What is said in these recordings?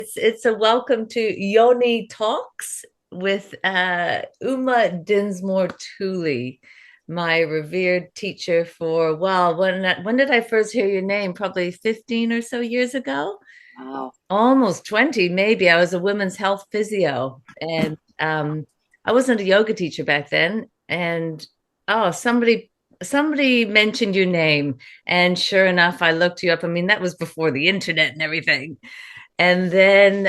It's a welcome to Yoni Talks with Uma Dinsmore-Tuli, my revered teacher for, well, when did I first hear your name? Probably 15 or so years ago. Wow. Almost 20, maybe. I was a women's health physio, and I wasn't a yoga teacher back then. And oh, somebody mentioned your name, and sure enough, I looked you up. I mean, that was before the internet and everything. And then,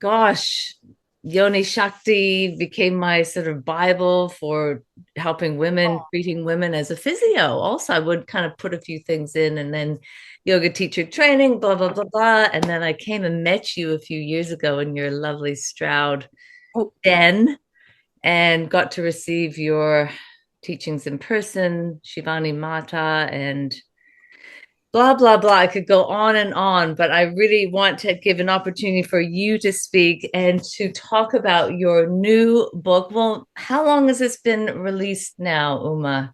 gosh, Yoni Shakti became my sort of Bible for helping women, treating women as a physio. Also, I would kind of put a few things in and then yoga teacher training, blah, blah, blah, blah. And then I came and met you a few years ago in your lovely Stroud Oh, den and got to receive your teachings in person, Shivani Mata, and blah, blah, blah. I could go on, but I really want to give an opportunity for you to speak and to talk about your new book. Well, how long has this been released now, Uma?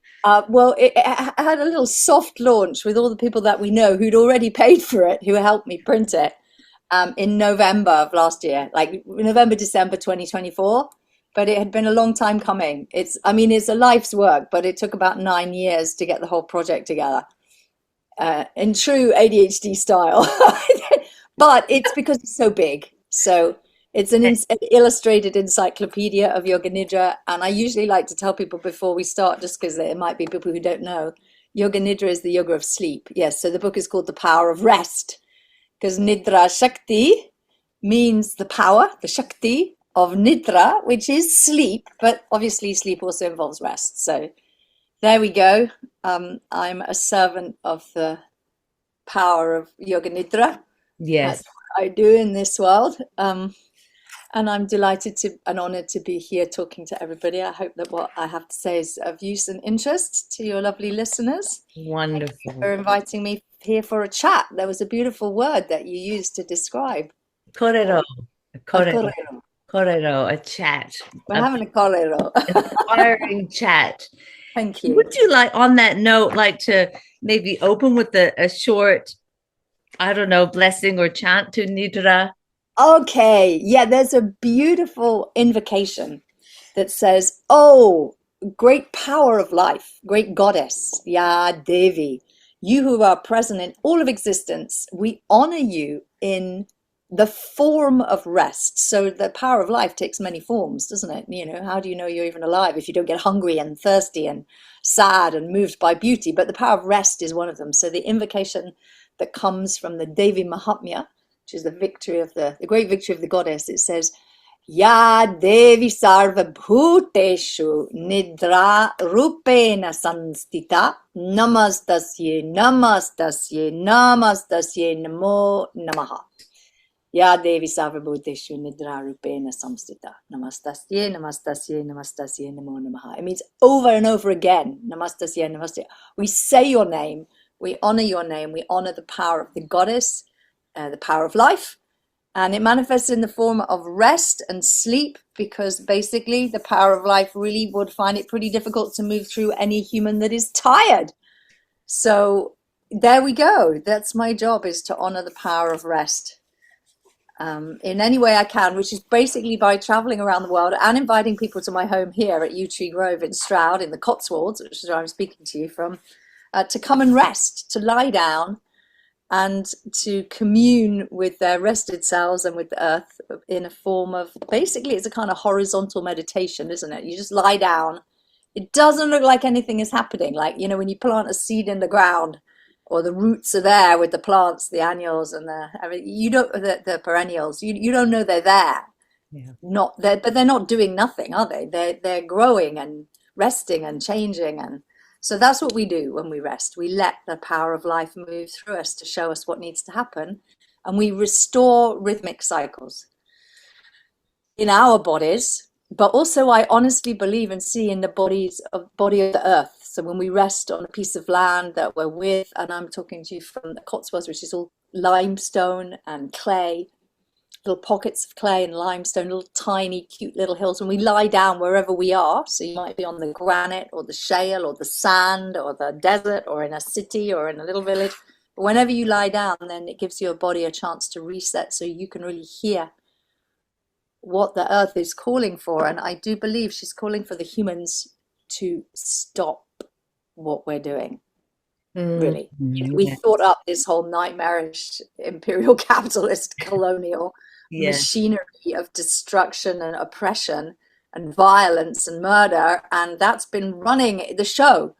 well, it had a little soft launch with all the people that we know who'd already paid for it, who helped me print it in November of last year, like November, December 2024. But it had been a long time coming. It's a life's work, but it took about 9 years to get the whole project together in true ADHD style. But it's because it's so big. So it's an illustrated encyclopedia of Yoga Nidra. And I usually like to tell people before we start, just because there might be people who don't know, Yoga Nidra is the yoga of sleep. Yes, so the book is called The Power of Rest, because Nidra Shakti means the power, the Shakti of Nidra, which is sleep. But obviously, sleep also involves rest. So there we go. I'm a servant of the power of Yoga Nidra. That's Yes. what I do in this world. And I'm delighted and honored to be here talking to everybody. I hope that what I have to say is of use and interest to your lovely listeners. Thank you for Wonderful. inviting me here for a chat. There was a beautiful word that you used to describe. Korero, A korero, correro. korero, a chat, We're a having a correro. inspiring chat. Thank you. Would you like, on that note, like to maybe open with a short, I don't know, blessing or chant to Nidra? Okay, yeah, there's a beautiful invocation that says, "Oh, great power of life, great goddess, Ya Devi, you who are present in all of existence, we honor you in the form of rest." So the power of life takes many forms, doesn't it? You know, how do you know you're even alive if you don't get hungry and thirsty and sad and moved by beauty? But the power of rest is one of them. So the invocation that comes from the Devi Mahatmya, which is the victory of the great victory of the goddess, it says, Ya Devi Sarva Bhuteshu Nidra Rupena Sanstita Namastasye Namastasye Namastasye Namo Namaha. Ya Devi Sarva Bhuteshu Nidra Rupena Samstita Namastasye Namastasye Namastasye Namo Namaha. It means over and over again, Namastasye Namastasye. We say your name, we honor your name, we honor the power of the goddess, the power of life, and it manifests in the form of rest and sleep, because basically the power of life really would find it pretty difficult to move through any human that is tired. So there we go. That's my job, is to honor the power of rest in any way I can, which is basically by traveling around the world and inviting people to my home here at Yew Tree Grove in Stroud in the Cotswolds, which is where I'm speaking to you from, to come and rest, to lie down and to commune with their rested selves and with the earth in a form of, basically it's a kind of horizontal meditation, isn't it? You just lie down. It doesn't look like anything is happening. Like, you know, when you plant a seed in the ground, or the roots are there with the plants, the annuals and you don't, the perennials, you don't know they're there. Yeah. Not there, but they're not doing nothing, are they? They're growing and resting and changing. And so that's what we do when we rest. We let the power of life move through us to show us what needs to happen, and we restore rhythmic cycles in our bodies. But also, I honestly believe and see in the body of the earth. So when we rest on a piece of land that we're with, and I'm talking to you from the Cotswolds, which is all limestone and clay, little pockets of clay and limestone, little tiny cute little hills, and we lie down wherever we are. So you might be on the granite or the shale or the sand or the desert or in a city or in a little village. But whenever you lie down, then it gives your body a chance to reset so you can really hear what the earth is calling for. And I do believe she's calling for the humans to stop what we're doing, really. We Yeah. thought up this whole nightmarish imperial capitalist colonial Yeah. machinery of destruction and oppression and violence and murder, and that's been running the show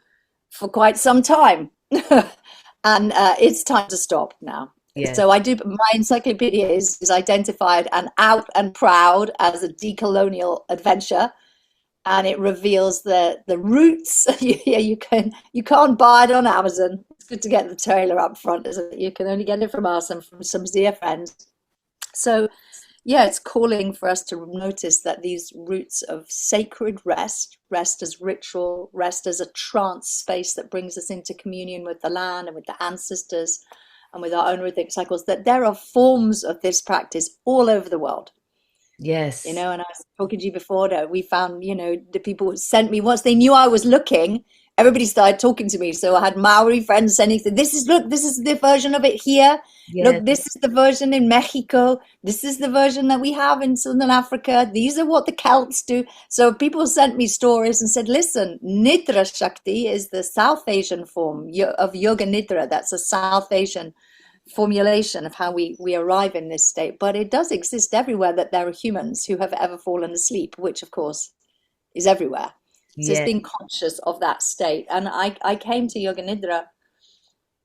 for quite some time. And it's time to stop now. Yes. So I do. My encyclopedia is identified and out and proud as a decolonial adventure, and it reveals the roots. Yeah, you can't buy it on Amazon. It's good to get the trailer up front, isn't it? You can only get it from us and from some dear friends. So yeah, it's calling for us to notice that these roots of sacred rest, rest as ritual, rest as a trance space that brings us into communion with the land and with the ancestors and with our own rhythmic cycles, that there are forms of this practice all over the world. Yes. And I was talking to you before that we found, the people who sent me, once they knew I was looking, everybody started talking to me. So I had Maori friends sending, this is the version of it here. Yes. Look, this is the version in Mexico. This is the version that we have in Southern Africa. These are what the Celts do. So people sent me stories and said, listen, Nidra Shakti is the South Asian form of Yoga Nidra. That's a South Asian formulation of how we arrive in this state, but it does exist everywhere, that there are humans who have ever fallen asleep, which of course is everywhere. So it's Yes. being conscious of that state. And I came to Yoga Nidra,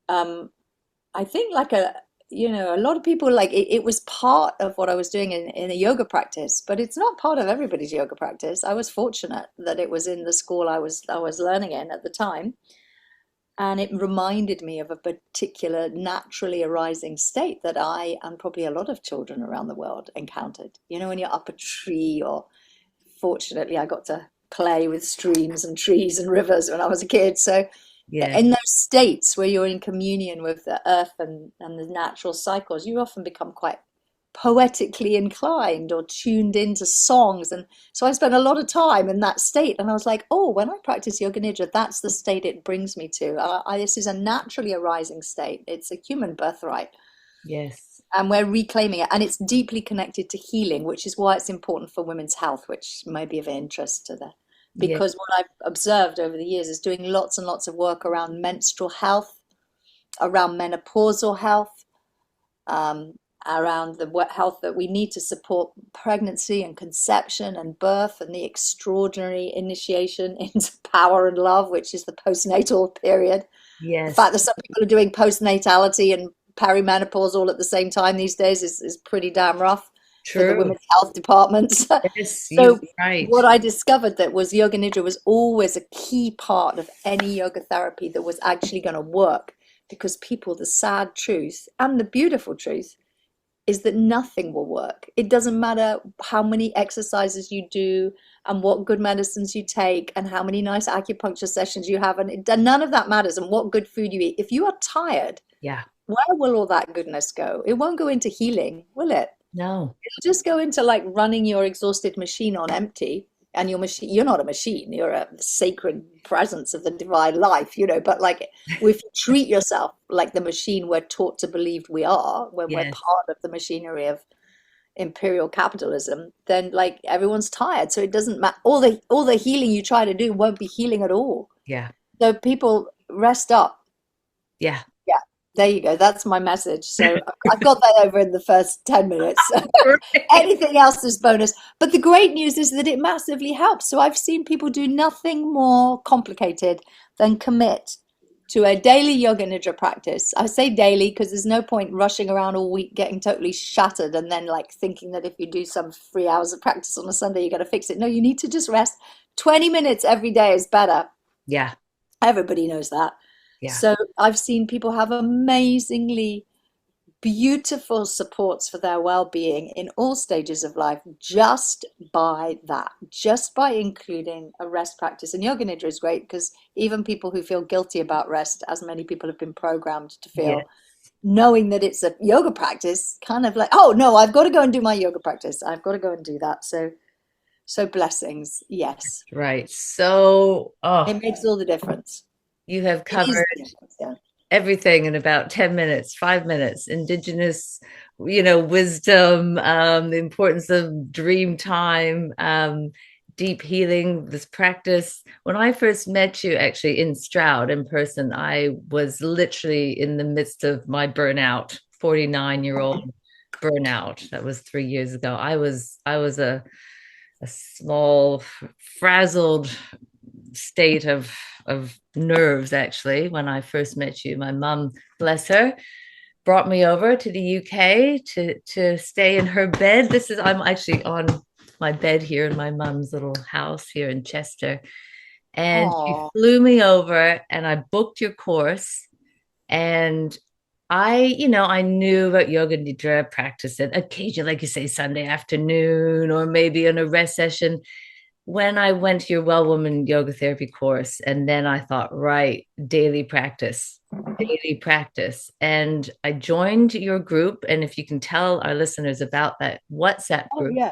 I think like a lot of people, like it was part of what I was doing in a yoga practice, but it's not part of everybody's yoga practice. I was fortunate that it was in the school I was learning in at the time. And it reminded me of a particular naturally arising state that I and probably a lot of children around the world encountered. When you're up a tree, or fortunately, I got to play with streams and trees and rivers when I was a kid. So, Yes. in those states where you're in communion with the earth and the natural cycles, you often become quite poetically inclined or tuned into songs. And so I spent a lot of time in that state, and I was like, oh, when I practice Yoga Nidra, that's the state it brings me to. This is a naturally arising state. It's a human birthright, Yes. and we're reclaiming it, and it's deeply connected to healing, which is why it's important for women's health, which may be of interest to Yes. because what I've observed over the years is doing lots and lots of work around menstrual health, around menopausal health, around the health that we need to support pregnancy and conception and birth and the extraordinary initiation into power and love, which is the postnatal period. The Yes. fact that some people are doing postnatality and perimenopause all at the same time these days is pretty damn rough for the True. women's health departments. Yes, you're So right. what I discovered that was Yoga Nidra was always a key part of any yoga therapy that was actually going to work, because people, the sad truth and the beautiful truth is that nothing will work. It doesn't matter how many exercises you do and what good medicines you take and how many nice acupuncture sessions you have, and none of that matters, and what good food you eat. If you are tired, Yeah. where will all that goodness go? It won't go into healing, will it? No. It'll just go into like running your exhausted machine on empty. And your machine, you're not a machine, you're a sacred presence of the divine life, but like if you treat yourself like the machine we're taught to believe we are, when we're Yes. part of the machinery of imperial capitalism, then like everyone's tired. So it doesn't matter. All the healing you try to do won't be healing at all. Yeah. So people rest up. Yeah. Yeah, there you go. That's my message. So I've got that over in the first 10 minutes. Right. Anything else is bonus. But the great news is that it massively helps. So I've seen people do nothing more complicated than commit to a daily yoga nidra practice. I say daily because there's no point rushing around all week getting totally shattered and then like thinking that if you do some 3 hours of practice on a Sunday, you're going to fix it. No, you need to just rest. 20 minutes every day is better. Yeah. Everybody knows that. Yeah. So I've seen people have amazingly beautiful supports for their well-being in all stages of life just by that, just by including a rest practice. And yoga nidra is great because even people who feel guilty about rest, as many people have been programmed to Yeah. feel, knowing that it's a yoga practice, kind of like, oh no, I've got to go and do my yoga practice, I've got to go and do that. So blessings. Yes, Right. So, it makes all the difference. you have It is covered the difference. Yeah. everything in about 10 minutes, 5 minutes, indigenous, wisdom, the importance of dream time, deep healing, this practice. When I first met you actually in Stroud in person, I was literally in the midst of my burnout, 49-year-old burnout. That was 3 years ago. I was a small, frazzled state of nerves actually when I first met you. My mum, bless her, brought me over to the UK to stay in her bed. I'm actually on my bed here in my mum's little house here in Chester. And she Oh, flew me over and I booked your course. And I knew about yoga nidra, practice it occasionally, like you say, Sunday afternoon or maybe in a rest session when I went to your Well Woman yoga therapy course. And then I thought, right, daily practice, daily practice. And I joined your group. And if you can tell our listeners about that WhatsApp oh group, yeah,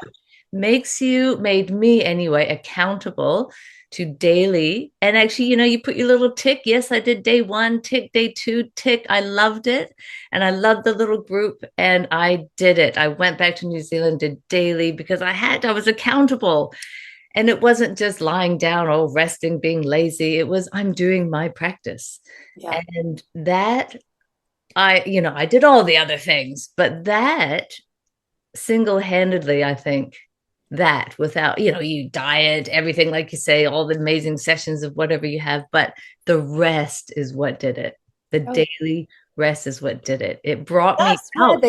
made me anyway accountable to daily. And actually, you put your little tick. Yes, I did day one, tick, day two, tick. I loved it. And I loved the little group. And I did it. I went back to New Zealand, did daily because I was accountable. And it wasn't just lying down or resting, being lazy. It was, I'm doing my practice. yeah. And that I did all the other things, but that single-handedly, I think that without, you diet, everything, like you say, all the amazing sessions of whatever you have, but the rest is what did it. The Oh, daily rest is what did it. It brought me out.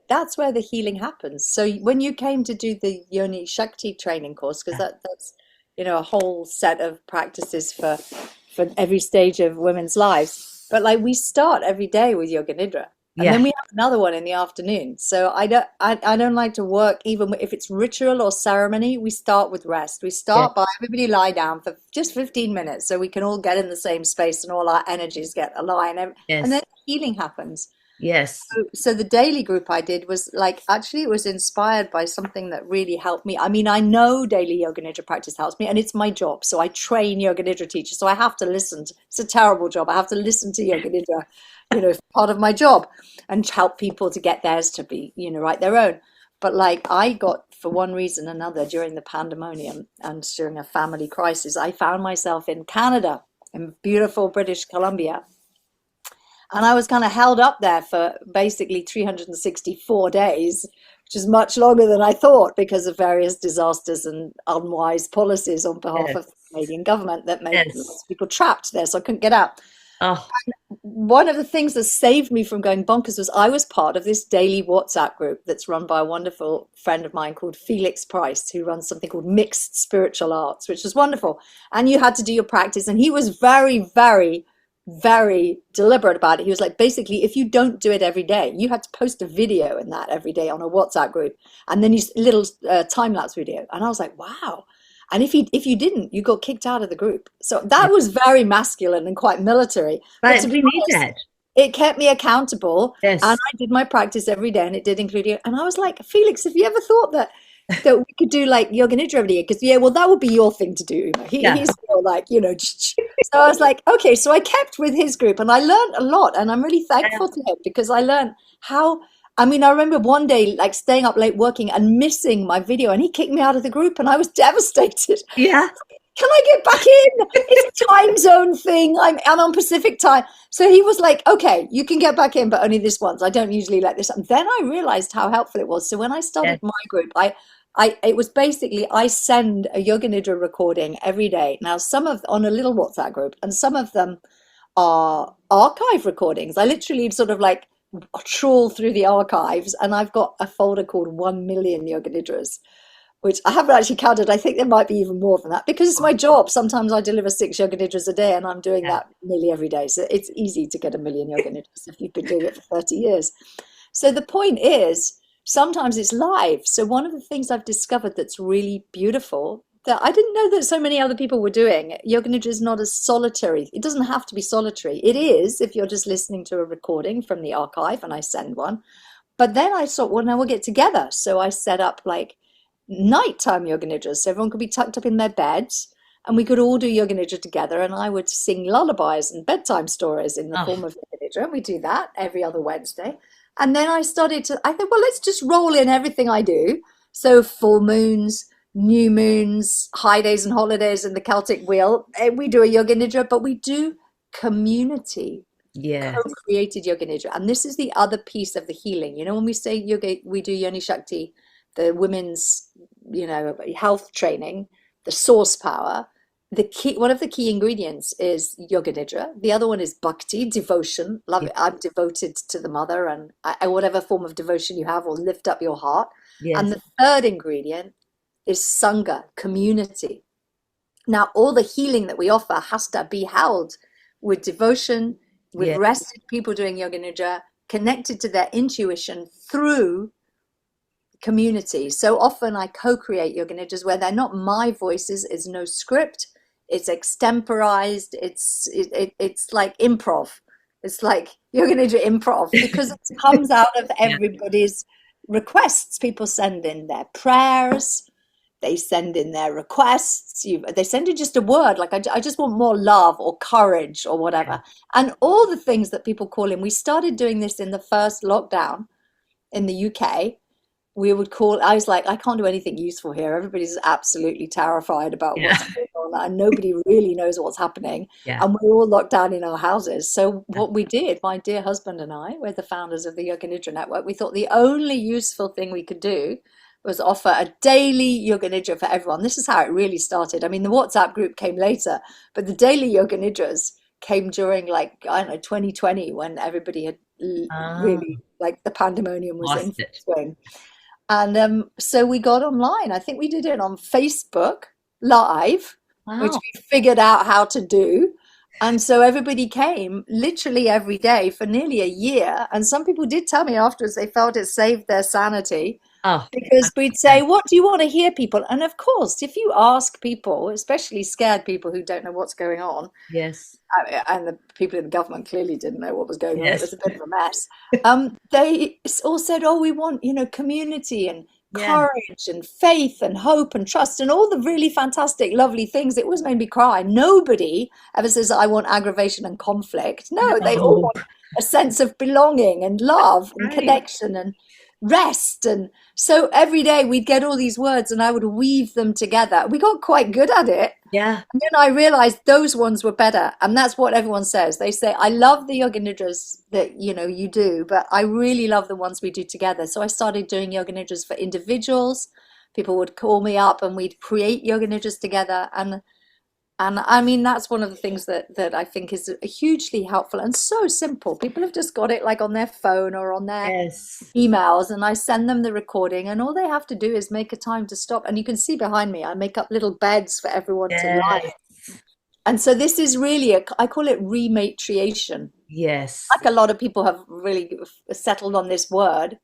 that's where the healing happens. So when you came to do the Yoni Shakti training course, because that's a whole set of practices for every stage of women's lives. But like we start every day with Yoga Nidra. And then Yeah. we have another one in the afternoon. So I don't like to work even if it's ritual or ceremony, we start with rest. We Yeah. start by everybody lie down for just 15 minutes so we can all get in the same space and all our energies get aligned. And Yes. then healing happens. Yes. So the daily group I did was like actually it was inspired by something that really helped me. I mean, I know daily yoga nidra practice helps me, and it's my job. So I train yoga nidra teachers. So I have to listen to, it's a terrible job. I have to listen to yoga nidra, it's part of my job, and help people to get theirs to be, write their own. But like I got, for one reason or another, during the pandemonium and during a family crisis, I found myself in Canada, in beautiful British Columbia. And I was kind of held up there for basically 364 days, which is much longer than I thought because of various disasters and unwise policies on behalf of the Yes. Canadian government that made Yes. lots of people trapped there. So I couldn't get out. Oh, One of the things that saved me from going bonkers was I was part of this daily WhatsApp group that's run by a wonderful friend of mine called Felix Price, who runs something called Mixed Spiritual Arts, which was wonderful. And you had to do your practice. And he was very, very, very deliberate about it. He was like, basically, if you don't do it every day, you had to post a video in that every day on a WhatsApp group, and then you little time lapse video. And I was like, wow. And if you didn't, you got kicked out of the group. So that was very masculine and quite military. But but to be we need honest, that. it kept me accountable, and Yes. I did my practice every day, and it did include you. And I was like, Felix, have you ever thought that we could do like yoga nidra every day? Because yeah, well, that would be your thing to do. Yeah. He's still like, so I was like, okay. So I kept with his group, and I learned a lot, and I'm really thankful to him because I learned how. I mean, I remember one day like staying up late working and missing my video, and he kicked me out of the group, and I was devastated. Yeah. Can I get back in? It's a time zone thing. I'm on Pacific time. So he was like, okay, you can get back in, but only this once. I don't usually let this happen. Then I realized how helpful it was. So when I started Yes. my group, it was basically, I send a yoga nidra recording every day. Now, some of on a little WhatsApp group, and some of them are archive recordings. I literally sort of like trawl through the archives, and I've got a folder called 1 million yoga nidras, which I haven't actually counted. I think there might be even more than that because it's my job. Sometimes I deliver 6 yoga nidras a day, and I'm doing Yeah. that nearly every day. So it's easy to get 1 million yoga nidras if you've been doing it for 30 years. So the point is, sometimes it's live. So one of the things I've discovered that's really beautiful that I didn't know that so many other people were doing, yoga nidra is not as solitary. It doesn't have to be solitary. It is if you're just listening to a recording from the archive, and I send one. But then I thought, well, now we'll get together. So I set up like nighttime yoga nidras. So everyone could be tucked up in their beds, and we could all do Yoga Nidra together, and I would sing lullabies and bedtime stories in the Oh, form of Yoga Nidra, and we do that every other Wednesday. And then I thought, well, let's just roll in everything I do. So full moons, new moons, high days and holidays in the Celtic wheel. We do a Yoga Nidra, but we do community, yes. co-created Yoga Nidra. And this is the other piece of the healing. You know, when we say yoga, we do Yoni Shakti, the women's, health training, the source power. One of the key ingredients is Yoga Nidra. The other one is bhakti, devotion. Love Yeah. it. I'm devoted to the mother, and whatever form of devotion you have will lift up your heart. And Yes. the third ingredient is sangha, community. Now, all the healing that we offer has to be held with devotion, with Yeah. rested people doing Yoga Nidra, connected to their intuition through community. So often I co-create Yoga Nidras where they're not my voices, it's no script, it's extemporized, it's like improv. It's like Yoga Nidra improv because it comes out of Yeah. everybody's requests. People send in their prayers, they send in their requests, they send in just a word like I just want more love or courage or whatever. And all the things that people call in. We started doing this in the first lockdown in the UK. I was like, I can't do anything useful here. Everybody's absolutely terrified about Yeah. what's going on, and nobody really knows what's happening. Yeah. And we're all locked down in our houses. So what we did, my dear husband and I, we're the founders of the Yoga Nidra Network. We thought the only useful thing we could do was offer a daily Yoga Nidra for everyone. This is how it really started. I mean, the WhatsApp group came later, but the daily Yoga Nidras came during, like, I don't know, 2020, when everybody had Ah, really, like, the pandemonium was in lost full it. swing. And so we got online. I think we did it on Facebook Live, which Wow. we figured out how to do. And so everybody came literally every day for nearly a year. And some people did tell me afterwards they felt it saved their sanity Oh, because we'd say, 100%. what do you want to hear, people? And of course, if you ask people, especially scared people who don't know what's going on, Yes. and the people in the government clearly didn't know what was going on. It Yes. was a bit of a mess. They all said, "Oh, we want, community and Yeah. courage and faith and hope and trust and all the really fantastic, lovely things." It always made me cry. Nobody ever says, "I want aggravation and conflict." No, they all No. want a sense of belonging and love and Right. connection and rest. And so every day we'd get all these words and I would weave them together. We got quite good at it. Yeah. And then I realized those ones were better. And that's what everyone says. They say, I love the yoga nidras that, you do, but I really love the ones we do together. So I started doing yoga nidras for individuals. People would call me up and we'd create yoga nidras together. And I mean, that's one of the things that I think is hugely helpful and so simple. People have just got it like on their phone or on their Yes. emails, and I send them the recording, and all they have to do is make a time to stop. And you can see behind me, I make up little beds for everyone to lie Yes. in. And so this is really I call it rematriation. Yes. Like a lot of people have really settled on this word,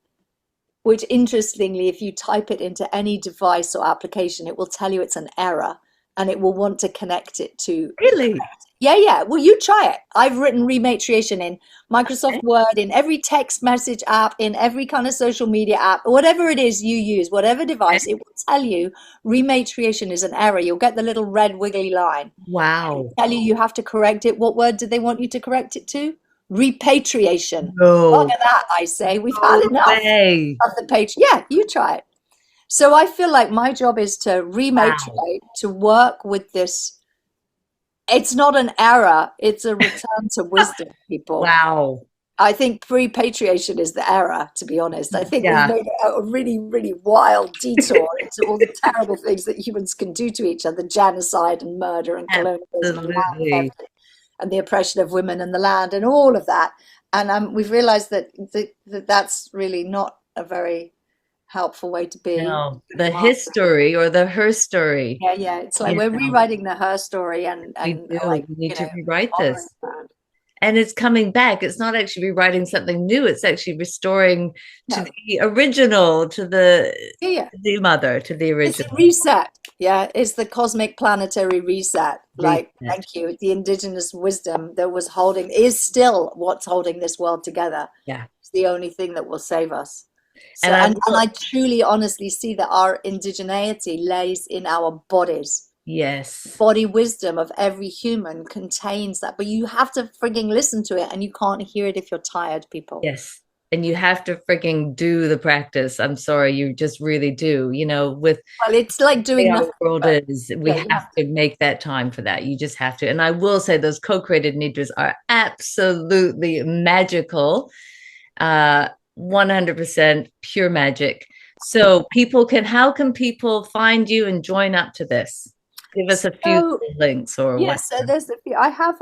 which interestingly, if you type it into any device or application, it will tell you it's an error and it will want to connect it to. Really? Yeah. Well, you try it. I've written rematriation in Microsoft Word, in every text message app, in every kind of social media app, whatever it is you use, whatever device, it will tell you rematriation is an error. You'll get the little red wiggly line. Wow. Tell you have to correct it. What word did they want you to correct it to? Repatriation. No. Look at that, I say. We've No had enough way. of the page. Yeah, you try it. So I feel like my job is to Wow. rematriate, to work with this. It's not an error, it's a return to wisdom, people. Wow. I think repatriation is the error, to be honest. I think we've Yeah. made a really, really wild detour into all the terrible things that humans can do to each other, genocide and murder and colonialism and land Absolutely. theft and the oppression of women and the land and all of that. And we've realized that's really not a very helpful way to be. No, the his story or the her story. Yeah. It's like You we're know, rewriting the her story we and do. like, We need to rewrite honoring this. that. And it's coming back. It's not actually rewriting something new. It's actually restoring to No. the original, to the Yeah. mother, to the It's a original. reset. Yeah. It's the cosmic planetary reset. Like, Reset. thank you. The indigenous wisdom that was is still what's holding this world together. Yeah. It's the only thing that will save us. So, And I and will, I truly honestly see that our indigeneity lays in our bodies. Yes. Body wisdom of every human contains that, but you have to frigging listen to it, and you can't hear it if you're tired, people. Yes. And you have to freaking do the practice. I'm sorry, you just really do. With Well, it's like the way doing our nothing, world but is, we yeah, you have have to make that time for that. You just have to. And I will say those co-created nidras are absolutely magical. 100% pure magic. So how can people find you and join up to this? Give us a few so links or yeah, so whatever. there's a few. I have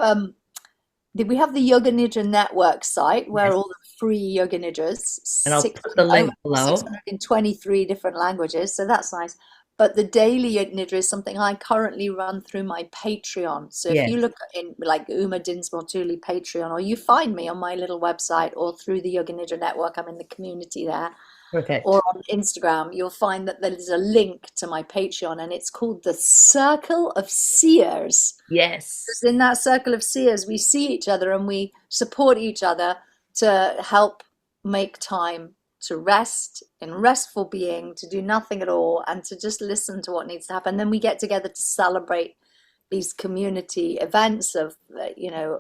we have the Yoga Nidra Network site where Yes. all the free Yoga Nidras, And I'll put 600, the over link below. 623 different languages, so that's nice. But the daily Yoga Nidra is something I currently run through my Patreon. So if you Yes. look in like Uma Dinsmore-Tuli Patreon, or you find me on my little website or through the Yoga Nidra Network, I'm in the community there, or Perfect. on Instagram, you'll find that there is a link to my Patreon, and it's called the Circle of Seers. Yes. Because in that circle of seers, we see each other and we support each other to help make time to rest in restful being, to do nothing at all, and to just listen to what needs to happen. Then we get together to celebrate these community events of,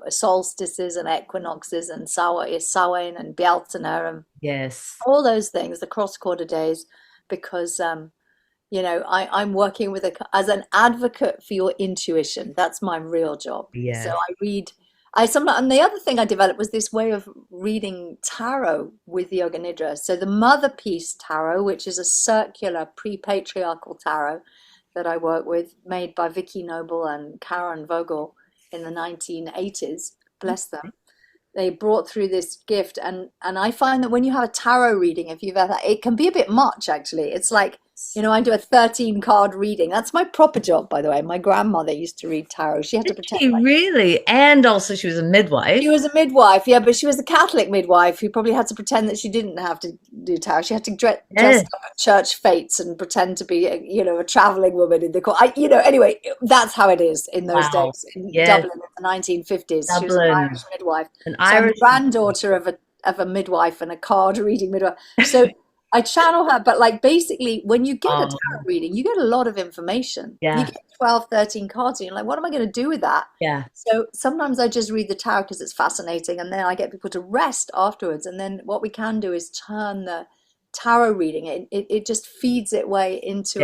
solstices and equinoxes and Samhain and Bealtaine and Yes. all those things, the cross quarter days, because I'm working as an advocate for your intuition. That's my real job. So Yes. I read, I sometimes, and the other thing I developed was this way of reading tarot with Yoga Nidra. So the Mother Piece Tarot, which is a circular pre-patriarchal tarot that I work with, made by Vicky Noble and Karen Vogel in the 1980s. Bless them. They brought through this gift, and I find that when you have a tarot reading, if you've ever, it can be a bit much actually. It's like, I do a 13 card reading. That's my proper job, by the way. My grandmother used to read tarot. She had to Did pretend she like really? And also she was a she midwife. was a midwife, yeah, but she was a Catholic midwife who probably had to pretend that she didn't have to do tarot. She had to dress Yes. up at church fetes and pretend to be, a traveling woman in the court. Anyway, that's how it is in those Wow. days in Yes. Dublin in the 1950s. She was an Dublin. Irish midwife. An So I'm the Irish. granddaughter of a midwife and a card reading midwife. So I channel her, but like basically when you get a tarot Oh, reading, you get a lot of information. You yeah. get 12, 13 cards, and you're like, what am I going to do with that? Yeah. So sometimes I just read the tarot because it's fascinating, and then I get people to rest afterwards. And then what we can do is turn the tarot reading. It just feeds it way Yes.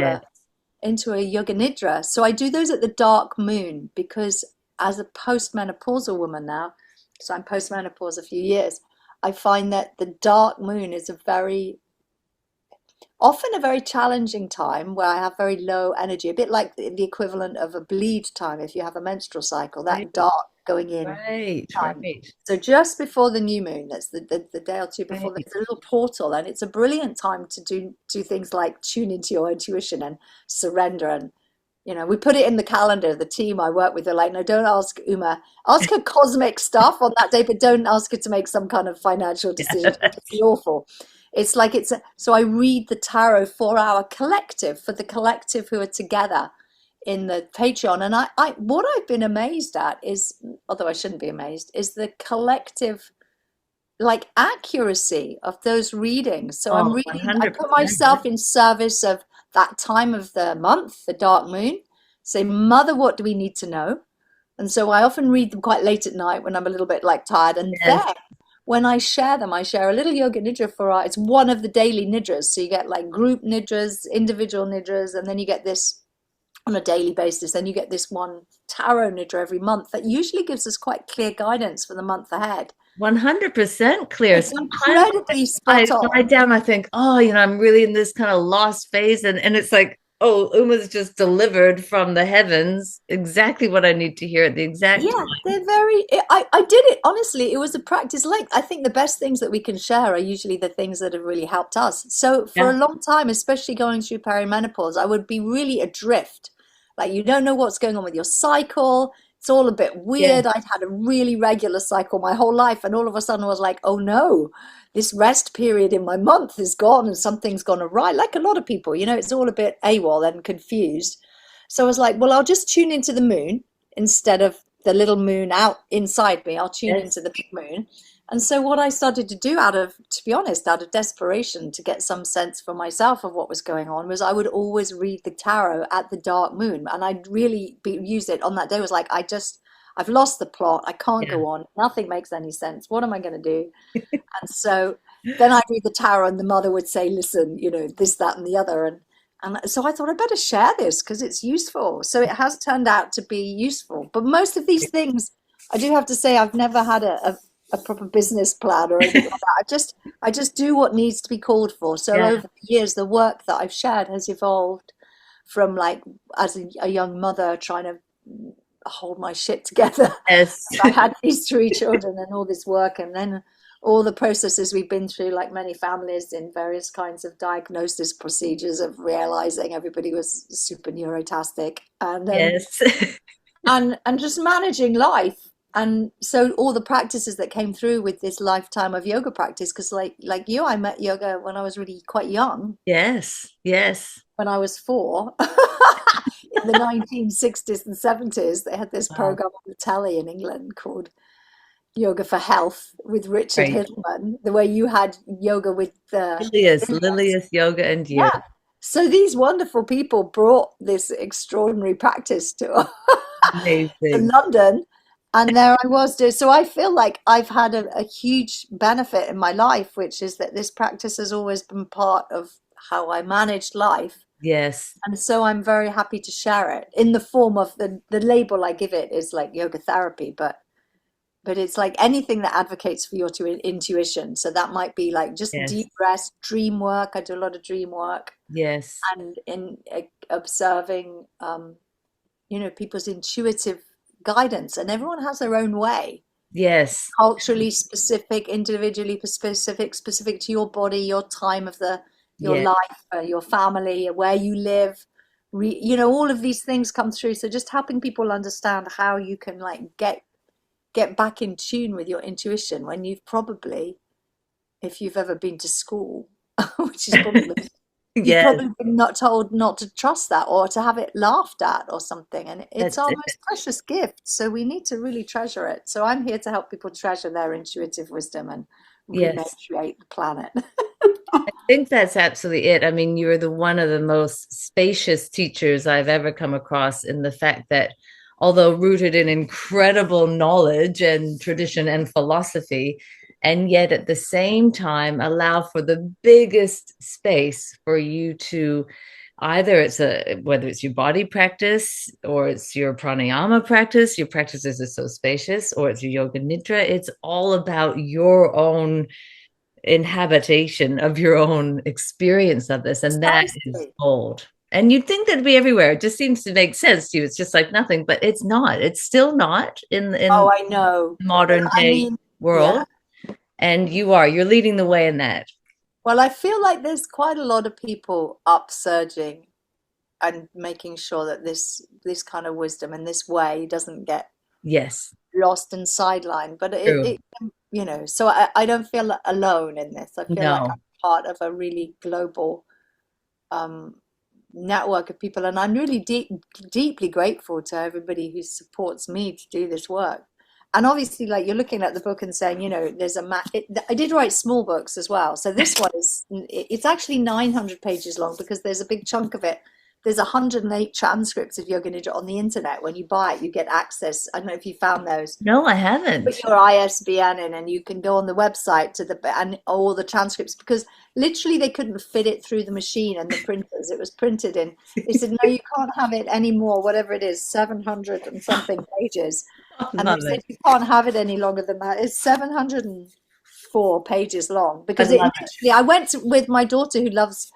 into a yoga nidra. So I do those at the dark moon because as a postmenopausal woman now, so I'm postmenopause a few years, I find that the dark moon is often a very challenging time where I have very low energy, a bit like the equivalent of a bleed time if you have a menstrual cycle, Right. that dark going in Right. time. Right. So just before the new moon, that's the day or two before, Right. there's a little portal, and it's a brilliant time to do things like tune into your intuition and surrender. And we put it in the calendar. The team I work with are like, no, don't ask Uma. Ask her cosmic stuff on that day, but don't ask her to make some kind of financial decisions because it's awful. It's like so I read the tarot for our collective, for the collective who are together in the Patreon. And what I've been amazed at is, although I shouldn't be amazed, is the collective like accuracy of those readings. So Oh, I put 100%. myself in service of that time of the month, the dark moon. Say, Mother, what do we need to know? And so I often read them quite late at night when I'm a little bit like tired. And then Yes. when I share them, I share a little yoga nidra for it's one of the daily nidras. So you get like group nidras, individual nidras, and then you get this on a daily basis. Then you get this one tarot nidra every month that usually gives us quite clear guidance for the month ahead. 100% clear. It's Sometimes incredibly I spot on. lie down, I think, oh, I'm really in this kind of lost phase. And it's like, oh, Uma's just delivered from the heavens exactly what I need to hear at the exact Yeah, time. they're very. I did it honestly. It was a practice. Like I think the best things that we can share are usually the things that have really helped us. So for a Yeah. long time, especially going through perimenopause, I would be really adrift. Like you don't know what's going on with your cycle. It's all a bit Yeah. weird. I'd had a really regular cycle my whole life, and all of a sudden I was like, oh no, this rest period in my month is gone and something's gone awry. Like a lot of people, it's all a bit AWOL and confused. So I was like, well, I'll just tune into the moon instead of the little moon out inside me. I'll tune Yes. into the big moon. And so what I started to do to be honest, out of desperation to get some sense for myself of what was going on, was I would always read the tarot at the dark moon. And I'd really use it on that day. It was like, I've lost the plot. I can't Yeah. go on. Nothing makes any sense. What am I going to do? And so then I'd read the tarot and the mother would say, listen, this, that, and the other. And so I thought I better share this because it's useful. So it has turned out to be useful. But most of these things, I do have to say, I've never had a proper business plan or anything like that. I just do what needs to be called for. So Yeah. over the years, the work that I've shared has evolved from, like, as a young mother trying to hold my shit together. Yes. I had these 3 children and all this work, and then all the processes we've been through, like many families, in various kinds of diagnosis procedures of realizing everybody was super neurotastic, Yes. and just managing life. And so all the practices that came through with this lifetime of yoga practice, because like you, I met yoga when I was really quite young, Yes. Yes. when I was 4. In the 1960s and 70s, they had this Wow. program on the telly in England called Yoga for Health with Richard Right. Hiddleman, the way you had yoga with the Lilius Yoga and you. yeah. So these wonderful people brought this extraordinary practice to Amazing. London, and there I was doing. So I feel like I've had a huge benefit in my life, which is that this practice has always been part of how I managed life. Yes. And so I'm very happy to share it in the form of the label I give it is like yoga therapy, but it's like anything that advocates for your intuition. So that might be like just Yes. deep rest, dream work. I do a lot of dream work, Yes. and in observing, people's intuitive guidance. And everyone has their own way, Yes. culturally specific, individually specific to your body, your time of your Yes. life, your family, where you live. All of these things come through. So just helping people understand how you can, like, get back in tune with your intuition when if you've ever been to school, which is probably, you've Yes. probably been not told not to trust that or to have it laughed at or something. And it's That's our it. most precious gift. So we need to really treasure it. So I'm here to help people treasure their intuitive wisdom and Yes. rematriate the planet. I think that's absolutely it. I mean, you're the one of the most spacious teachers I've ever come across, in the fact that, although rooted in incredible knowledge and tradition and philosophy, and yet at the same time allow for the biggest space for you to, either whether it's your body practice or it's your pranayama practice, your practices are so spacious, or it's your yoga nidra, it's all about your own inhabitation of your own experience of this, and that is Precisely. gold. And you'd think that'd be everywhere. It just seems to make sense to you. It's just like nothing, but it's not. It's still not in Oh, I know. But modern I day mean, yeah. world. And you're leading the way in that. Well, I feel like there's quite a lot of people upsurging and making sure that this kind of wisdom and this way doesn't get Yes, lost and sidelined. But true. so I don't feel alone in this. I feel like I'm No. part of a really global um, network of people, and I'm really deeply grateful to everybody who supports me to do this work. And obviously, like, you're looking at the book and saying, there's I did write small books as well. So this one it's actually 900 pages long, because there's a big chunk of it. There's 108 transcripts of Yoga Nidra on the internet. When you buy it, you get access. I don't know if you found those. No, I Put haven't. your ISBN in, and you can go on the website and all the transcripts, because literally they couldn't fit it through the machine and the printers. It was printed in. They said, no, you can't have it anymore, whatever it is, 700 and something pages. I And they love said it. you can't have it any longer than that. It's 704 pages long, I because it love literally, I went with my daughter, who loves,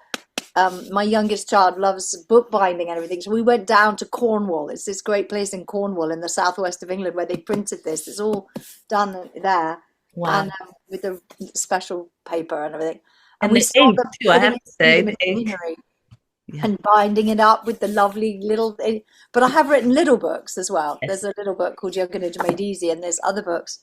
my youngest child loves bookbinding and everything. So we went down to Cornwall. It's this great place in Cornwall in the southwest of England where they printed this. It's all done there, it. Wow. and with the special paper and everything. And And we the saw ink them too, I putting have it to through say, the the ink. machinery Yeah. and binding it up with the lovely little. But I have written little books as well. There's Yes. a little book called Yoga Nidra Made Easy, and there's other books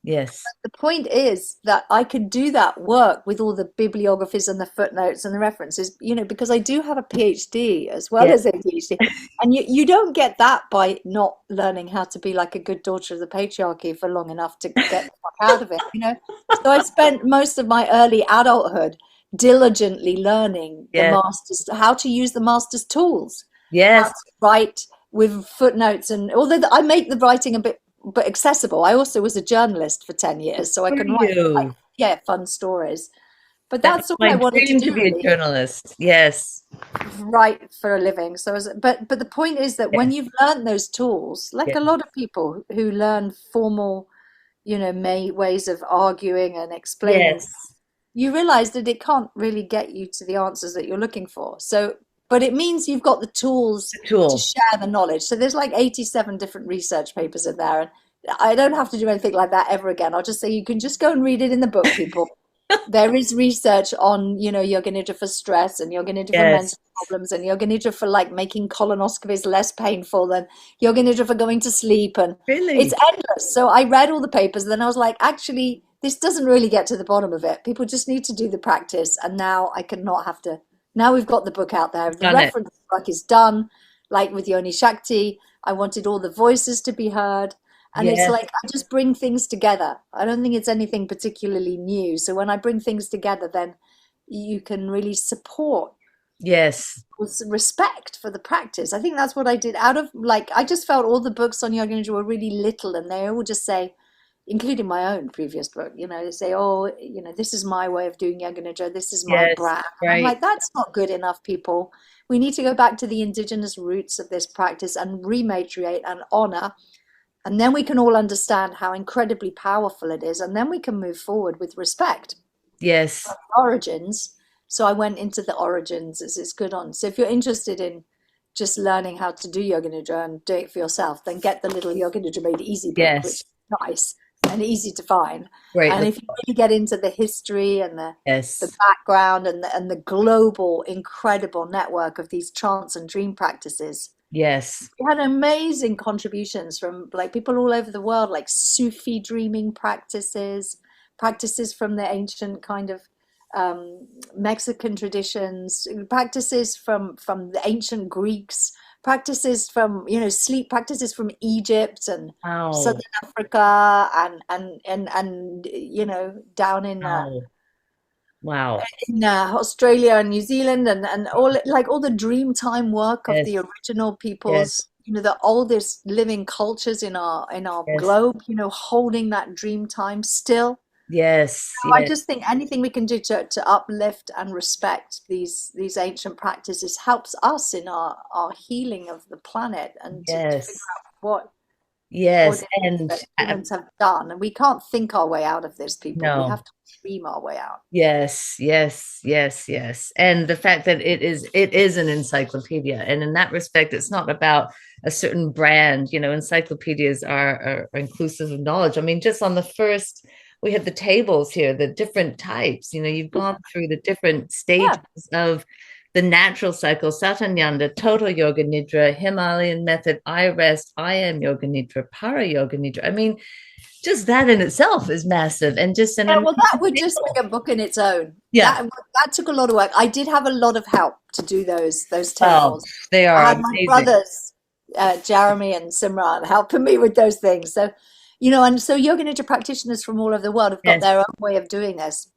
Yes. The point is that I could do that work with all the bibliographies and the footnotes and the references, because I do have a PhD as well Yes. as ADHD. And you don't get that by not learning how to be like a good daughter of the patriarchy for long enough to get the fuck out of it. So I spent most of my early adulthood diligently learning Yes. how to use the master's tools, how Yes. to write with footnotes. And although I make the writing a bit but accessible. I also was a journalist for 10 years, so I For can write like, you. yeah, fun stories. But That's that's all my I wanted to dream to do, be a really, journalist. Yes. write for a living. But the point is that when Yes. you've learned those tools, like a Yes. lot of people who learn formal, ways of arguing and explaining, Yes. you realize that it can't really get you to the answers that you're looking for. So, but it means you've got the tools The to tool. share the knowledge. So there's like 87 different research papers in there, and I don't have to do anything like that ever again. I'll just say you can just go and read it in the book, people. There is research on, Yoga Nidra for stress and Yoga Nidra for Yes. mental problems and Yoga Nidra for like making colonoscopies less painful than Yoga Nidra for going to sleep. And it's Really? endless. So I read all the papers and then I was like, actually, this doesn't really get to the bottom of it. People just need to do the practice. And now I cannot have to, now we've got the book out there. The Done it. reference work is done. Like with Yoni Shakti, I wanted all the voices to be heard. And it's Yes. like I just bring things together. I don't think it's anything particularly new. So when I bring things together, then you can really support Yes. with respect for the practice. I think that's what I did out of like, I just felt all the books on Yoga Nidra were really little and they all just say, including my own previous book, they say, oh, this is my way of doing Yoga Nidra, this is my Yes. brand. And I'm Right. like, that's not good enough, people. We need to go back to the indigenous roots of this practice and rematriate and honor. And then we can all understand how incredibly powerful it is. And then we can move forward with respect Yes. origins. So I went into the origins as it's good on. So if you're interested in just learning how to do Yoga Nidra and do it for yourself, then get the little Yoga Nidra Made Easy book, which Yes. is nice and easy to find. Great. And if you really get into the history and the Yes. background and the global incredible network of these trance and dream practices, Yes. we had amazing contributions from like people all over the world, like Sufi dreaming practices from the ancient kind of Mexican traditions, practices from the ancient Greeks, practices from sleep practices from Egypt and Wow. Southern Africa and down Wow. Wow. in Australia and New Zealand and all the dream time work of Yes. the original Yes. peoples, the oldest living cultures in our Yes. globe, holding that dream time still. Yes. I Yes. just think anything we can do to uplift and respect these ancient practices helps us in our healing of the planet and to figure Yes. out what Yes. it is And that humans have done. And we can't think our way out of this, people. We no. have to dream our way out. Yes, yes, yes, yes. And the fact that it is an encyclopedia. And in that respect, it's not about a certain brand. Encyclopedias are inclusive of knowledge. I mean, just on the first, we have the tables here, the different types. You've gone through the different stages Yeah. of the natural cycle, Satanyanda, total yoga nidra, Himalayan method, I rest, I am yoga nidra, para yoga nidra. I mean, just that in itself is massive and just an Yeah, amazing well, that would just table. be a book in its own. Yeah. That took a lot of work. I did have a lot of help to do those Oh, tables. they I are had my amazing. brothers, Jeremy and Simran, helping me with those things. So, and so yoga nidra practitioners from all over the world have got Yes, their own way of doing this.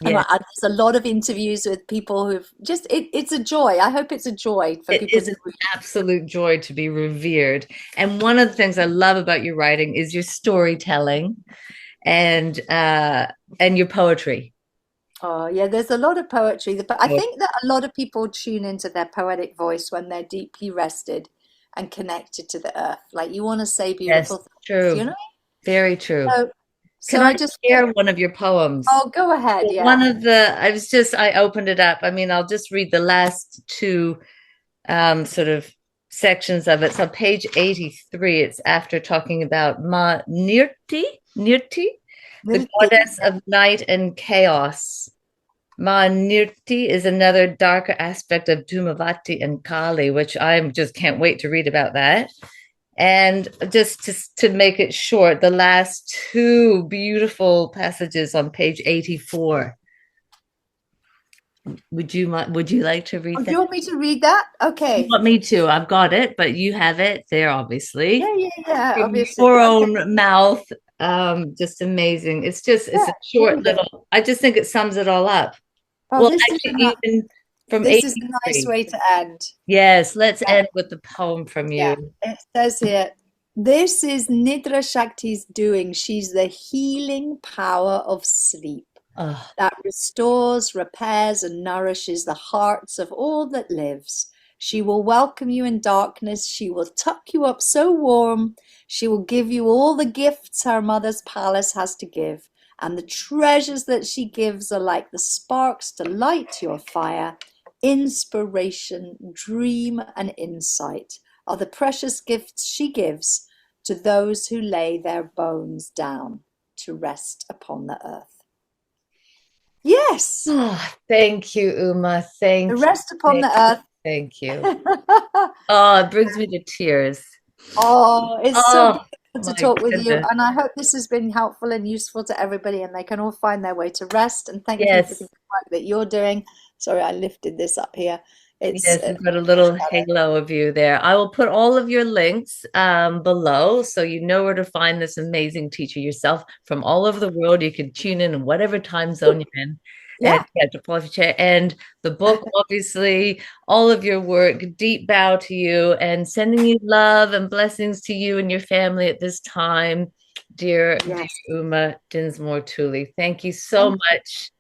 And yes. there's a lot of interviews with people who've just it's a joy. I hope it's a joy for It people is to an read. absolute joy to be revered. And one of the things I love about your writing is your storytelling and your poetry. Oh, yeah, there's a lot of poetry. But I think that a lot of people tune into their poetic voice when they're deeply rested and connected to the earth. Like you want to say Yes, beautiful things, true. Very true. So, Can so I I just share one of your poems? oh, go ahead. One Yeah. of the, I opened it up. I mean, I'll just read the last two sort of sections of it. So page 83, it's after talking about Ma Nirti, the Nirti. goddess of night and chaos. Ma Nirti is another darker aspect of Dhumavati and Kali, which I just can't wait to read about that. And just to make it short, the last two beautiful passages on page 84. Would you like to Oh, read do that? you want me to read that? You Okay. want me to? I've got it, but you have it there, obviously. Yeah, yeah, yeah, From obviously. your Okay. own mouth. Just amazing. It's Yeah, a here short we go. little, I just think it sums it all up. Oh, Well, actually, even from this is a nice 83. way to end. Yes, let's Yeah, end with the poem from yeah. you. It says here, this is Nidra Shakti's doing. She's the healing power of sleep Oh, that restores, repairs, and nourishes the hearts of all that lives. She will welcome you in darkness. She will tuck you up so warm. She will give you all the gifts her mother's palace has to give. And the treasures that she gives are like the sparks to light your fire. Inspiration, dream, and insight are the precious gifts she gives to those who lay their bones down to rest upon the earth. Yes, oh, thank you, Uma. the Thank you. rest upon Thank the earth. thank you. Oh, it brings me to tears. Oh, it's so Oh, beautiful to my talk with you. goodness. And I hope this has been helpful and useful to everybody and they can all find their way to rest. And thank you for the Yes. work that you're doing. Sorry, I lifted this up here. It's Yes, we've got a little halo of you there. I will put all of your links below so you know where to find this amazing teacher yourself from all over the world. You can tune in whatever time zone you're in and yeah, get to pull off your chair. And the book, obviously, all of your work, deep bow to you and sending you love and blessings to you and your family at this time, dear yes. Uma Dinsmore-Tuli. Thank you so Thank you. much.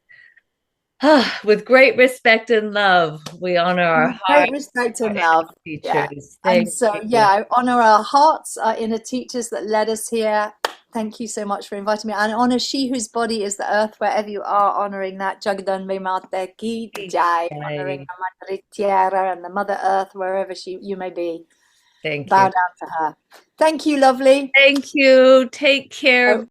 With great respect and love, we honor our With great heart, respect our and inner love. Yeah. teachers. And Thank so, yeah, you. I honor our hearts, our inner teachers that led us here. Thank you so much for inviting me. And honor she whose body is the earth, wherever you are, honoring that. Jagdanbe Mate Ki Jai, honoring Yay. the Mother Tierra and the Mother Earth, wherever you may be. Thank Bow you. down to her. Thank you, lovely. Thank you. Take care.